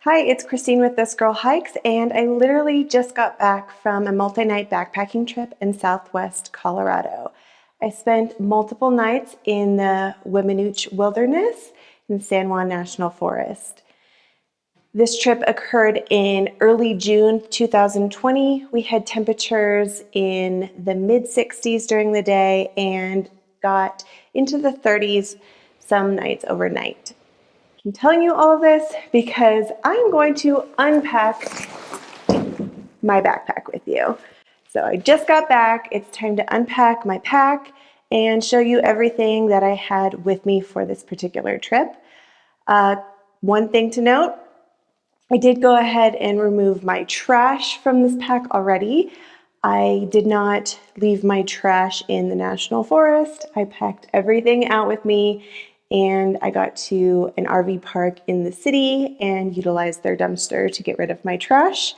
Hi, it's Christine with This Girl Hikes, and I literally just got back from a multi-night backpacking trip in Southwest Colorado. I spent multiple nights in the Weminuche Wilderness in San Juan National Forest. This trip occurred in early June 2020. We had temperatures in the mid-60s during the day and got into the 30s some nights overnight. I'm telling you all of this because I'm going to unpack my backpack with you. So I just got back. It's time to unpack my pack and show you everything that I had with me for this particular trip. One thing to note, I did go ahead and remove my trash from this pack already. I did not leave my trash in the National Forest. I packed everything out with me, and I got to an RV park in the city and utilized their dumpster to get rid of my trash.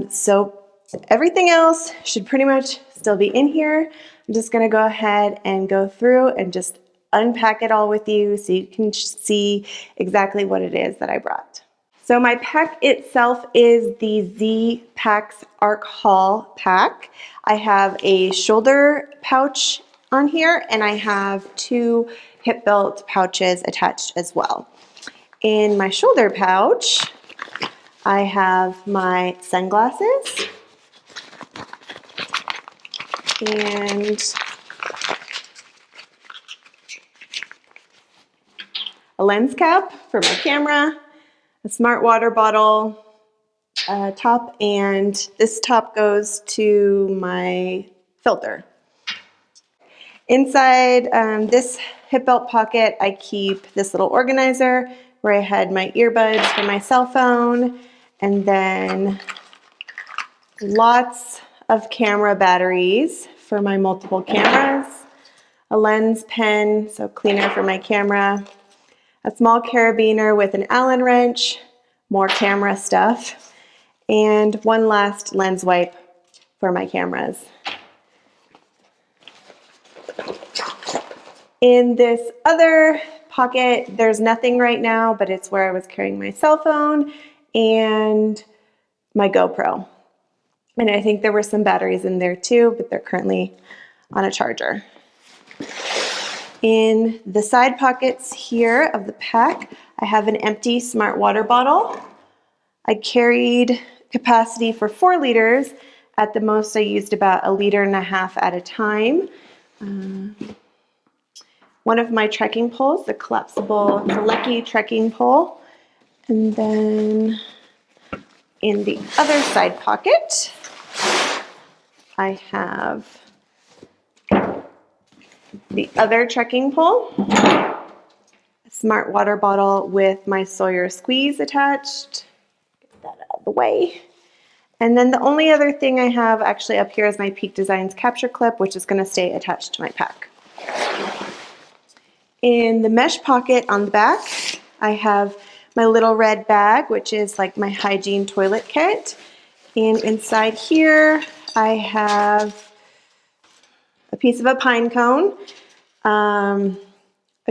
So everything else should pretty much still be in here. I'm just gonna go ahead and go through and just unpack it all with you so you can see exactly what it is that I brought. So my pack itself is the Z-Packs Arc Haul pack. I have a shoulder pouch on here, and I have two hip belt pouches attached as well. In my shoulder pouch, I have my sunglasses and a lens cap for my camera, a smart water bottle, top, and this top goes to my filter. Inside this hip belt pocket, I keep this little organizer where I had my earbuds for my cell phone, and then lots of camera batteries for my multiple cameras, a lens pen, so cleaner for my camera, a small carabiner with an Allen wrench, more camera stuff, and one last lens wipe for my cameras. In this other pocket, there's nothing right now, but it's where I was carrying my cell phone and my GoPro. And I think there were some batteries in there too, but they're currently on a charger. In the side pockets here of the pack, I have an empty smart water bottle. I carried capacity for 4 liters. At the most, I used about 1.5 liters at a time. One of my trekking poles, the collapsible Lucky trekking pole. And then in the other side pocket, I have the other trekking pole, a smart water bottle with my Sawyer squeeze attached. Get that out of the way. And then the only other thing I have actually up here is my Peak Designs capture clip, which is going to stay attached to my pack. In the mesh pocket on the back, I have my little red bag, which is like my Hygiene toilet kit. And inside here, I have a piece of a pine cone, a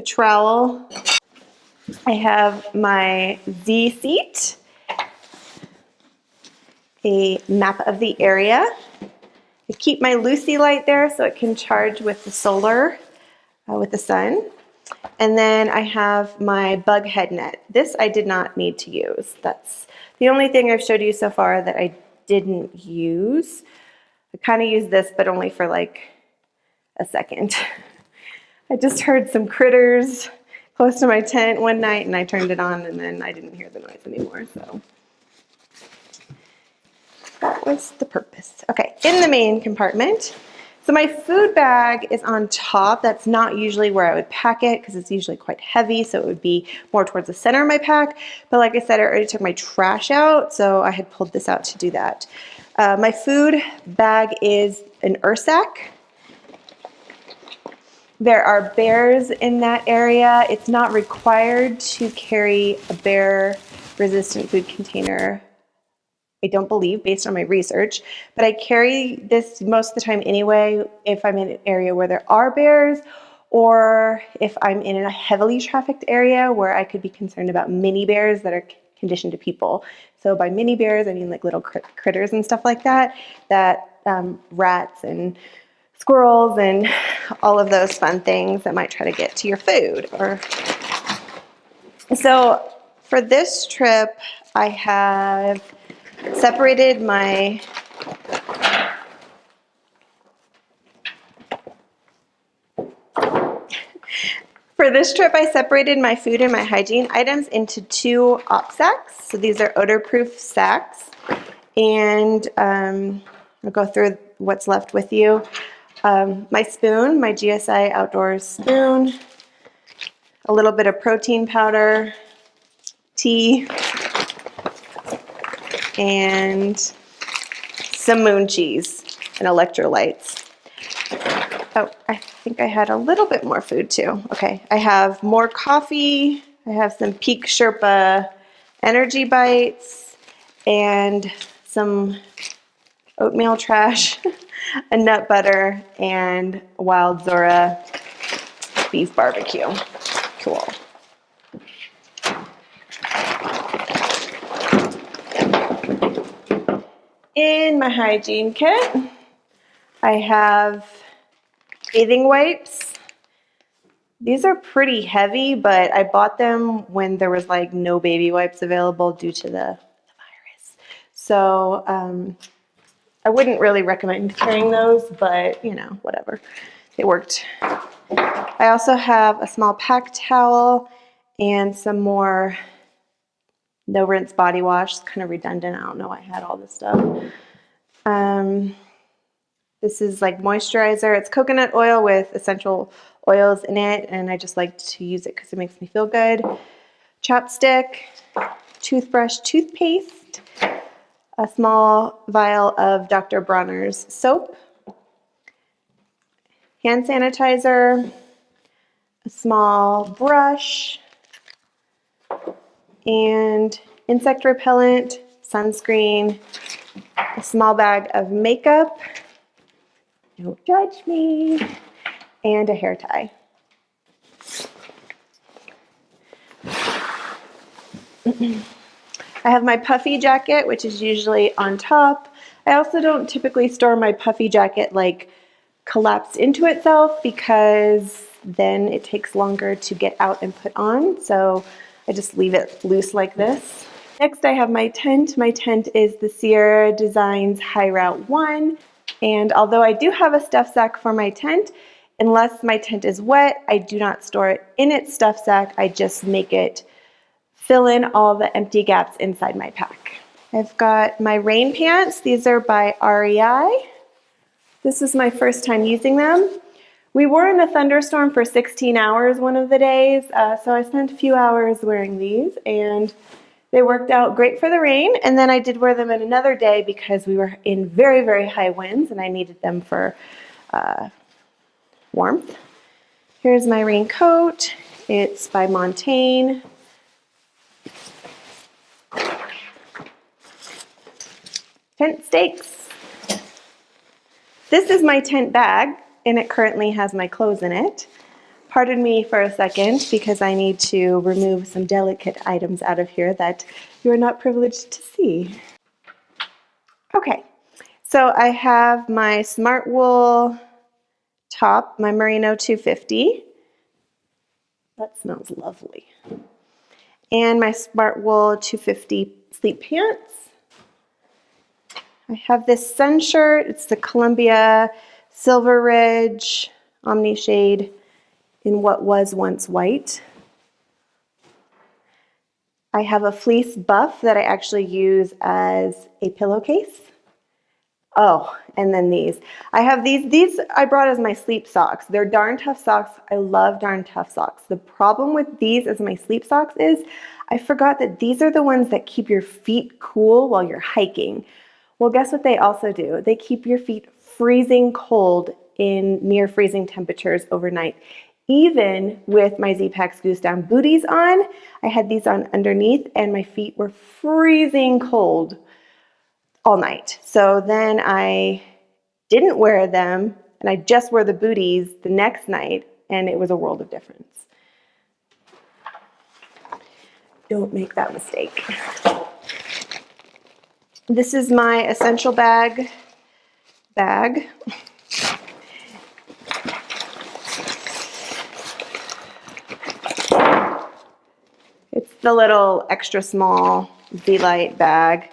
trowel. I have my Z seat, a map of the area. I keep my Lucy light there so it can charge with the solar, with the sun. And then I have my bug head net. This I did not need to use. That's the only thing I've showed you so far that I didn't use. I kind of used this, but only for like a second. I just heard some critters close to my tent one night, and I turned it on, and then I didn't hear the noise anymore, so that was the purpose. Okay, in the main compartment, so my food bag is on top. That's not usually where I would pack it because it's usually quite heavy, so it would be more towards the center of my pack. But like I said, I already took my trash out, so I had pulled this out to do that. My food bag is an Ursack. There are bears in that area. It's not required to carry a bear-resistant food container, I don't believe, based on my research, but I carry this most of the time anyway if I'm in an area where there are bears, or if I'm in a heavily trafficked area where I could be concerned about mini bears that are condition to people. So by mini bears, I mean like little critters and stuff like that, rats and squirrels and all of those fun things that might try to get to your food. So for this trip, I have separated my food and my hygiene items into 2 op sacks. So these are odor-proof sacks. And I'll go through what's left with you. My spoon, my GSI Outdoors spoon, a little bit of protein powder, tea, and some moon cheese and electrolytes. Oh, I think I had a little bit more food too. Okay, I have more coffee. I have some Peak Sherpa energy bites and some oatmeal trash, a nut butter, and Wild Zora beef barbecue. Cool. In my hygiene kit, I have bathing wipes. These are pretty heavy, but I bought them when there was like no baby wipes available due to the virus. So I wouldn't really recommend carrying those, but you know, whatever. It worked. I also have a small pack towel and some more no rinse body wash. It's kind of redundant. I don't know why I had all this stuff. This is like moisturizer. It's coconut oil with essential oils in it, and I just like to use it because it makes me feel good. Chapstick, toothbrush, toothpaste, a small vial of Dr. Bronner's soap, hand sanitizer, a small brush, and insect repellent, sunscreen, a small bag of makeup, don't judge me, and a hair tie. I have my puffy jacket, which is usually on top. I also don't typically store my puffy jacket like collapsed into itself because then it takes longer to get out and put on. So I just leave it loose like this. Next, I have my tent. My tent is the Sierra Designs High Route 1. And although I do have a stuff sack for my tent, unless my tent is wet, I do not store it in its stuff sack. I just make it fill in all the empty gaps inside my pack. I've got my rain pants. These are by REI. This is my first time using them. We were in a thunderstorm for 16 hours one of the days, so I spent a few hours wearing these, and they worked out great for the rain. And then I did wear them in another day because we were in very, very high winds and I needed them for warmth. Here's my raincoat. It's by Montaigne. Tent stakes. This is my tent bag, and it currently has my clothes in it. Pardon me for a second because I need to remove some delicate items out of here that you are not privileged to see. Okay, so I have my Smart Wool top, my Merino 250. That smells lovely. And my Smart Wool 250 sleep pants. I have this sun shirt. It's the Columbia Silver Ridge Omni Shade in what was once white. I have a fleece buff that I actually use as a pillowcase. Oh, and then these. I have these I brought as my sleep socks. They're Darn Tough socks. I love Darn Tough socks. The problem with these as my sleep socks is I forgot that these are the ones that keep your feet cool while you're hiking. Well, guess what they also do? They keep your feet freezing cold in near freezing temperatures overnight. Even with my Z-Packs Goose Down booties on, I had these on underneath and my feet were freezing cold all night. So then I didn't wear them and I just wore the booties the next night and it was a world of difference. Don't make that mistake. This is my essential bag. It's the little extra small Z-Lite bag.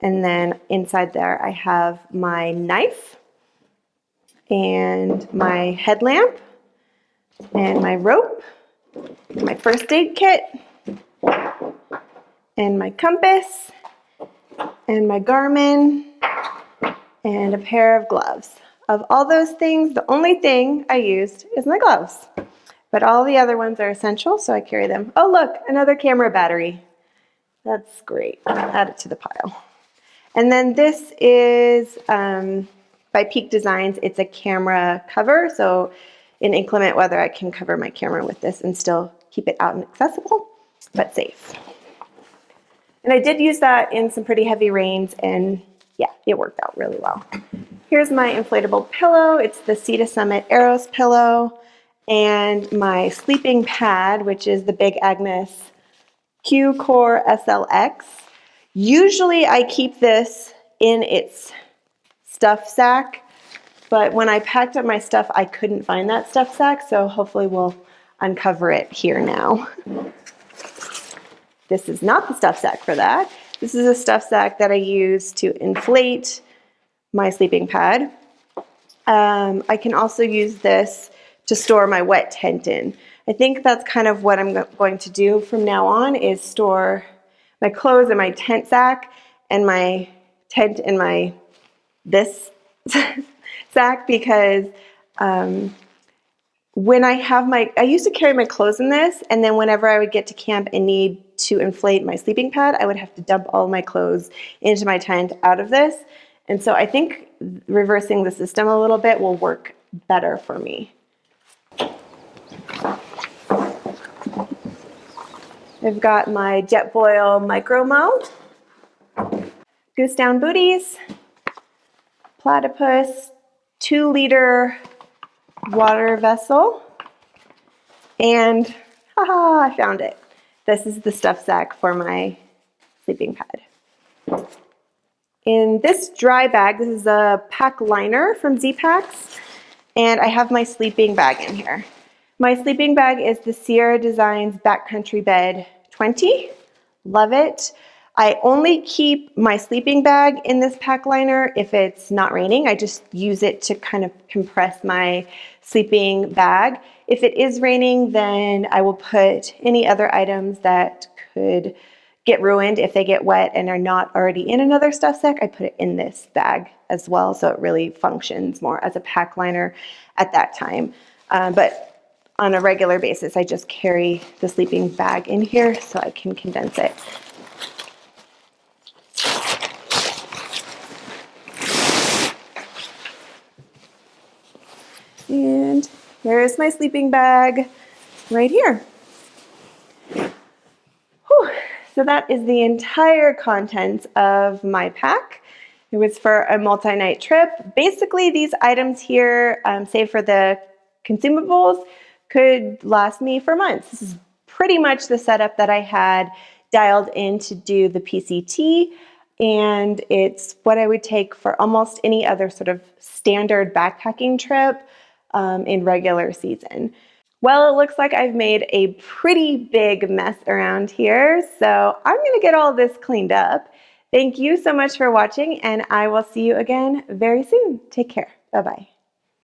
And then inside there I have my knife and my headlamp and my rope, my first aid kit, and my compass, and my Garmin, and a pair of gloves. Of all those things, the only thing I used is my gloves. But all the other ones are essential, so I carry them. Oh look, another camera battery. That's great. Add it to the pile. And then this is by Peak Designs. It's a camera cover, so in inclement weather I can cover my camera with this and still keep it out and accessible, but safe. And I did use that in some pretty heavy rains, and yeah, it worked out really well. Here's my inflatable pillow. It's the Sea to Summit Eros pillow, and my sleeping pad, which is the Big Agnes Q-Core SLX. Usually I keep this in its stuff sack, but when I packed up my stuff, I couldn't find that stuff sack, so hopefully we'll uncover it here now. This is not the stuff sack for that. This is a stuff sack that I use to inflate my sleeping pad. I can also use this to store my wet tent in. I think that's kind of what I'm going to do from now on, is store my clothes in my tent sack and my tent in this sack, because when I used to carry my clothes in this, and then whenever I would get to camp and need to inflate my sleeping pad, I would have to dump all my clothes into my tent out of this. And so I think reversing the system a little bit will work better for me. I've got my Jetboil Micro Mo, Goose Down booties, platypus, 2-liter water vessel, and haha, I found it. This is the stuff sack for my sleeping pad. In this dry bag, this is a pack liner from Z-Packs, and I have my sleeping bag in here. My sleeping bag is the Sierra Designs Backcountry Bed 20. Love it. I only keep my sleeping bag in this pack liner if it's not raining. I just use it to kind of compress my sleeping bag. If it is raining, then I will put any other items that could get ruined if they get wet and are not already in another stuff sack. I put it in this bag as well, so it really functions more as a pack liner at that time. But on a regular basis, I just carry the sleeping bag in here so I can condense it. And here's my sleeping bag right here. Whew. So that is the entire contents of my pack. It was for a multi-night trip. Basically, these items here, save for the consumables, could last me for months. This is pretty much the setup that I had dialed in to do the PCT, and it's what I would take for almost any other sort of standard backpacking trip in regular season. Well, it looks like I've made a pretty big mess around here, so I'm gonna get all this cleaned up. Thank you so much for watching, and I will see you again very soon. Take care. Bye-bye.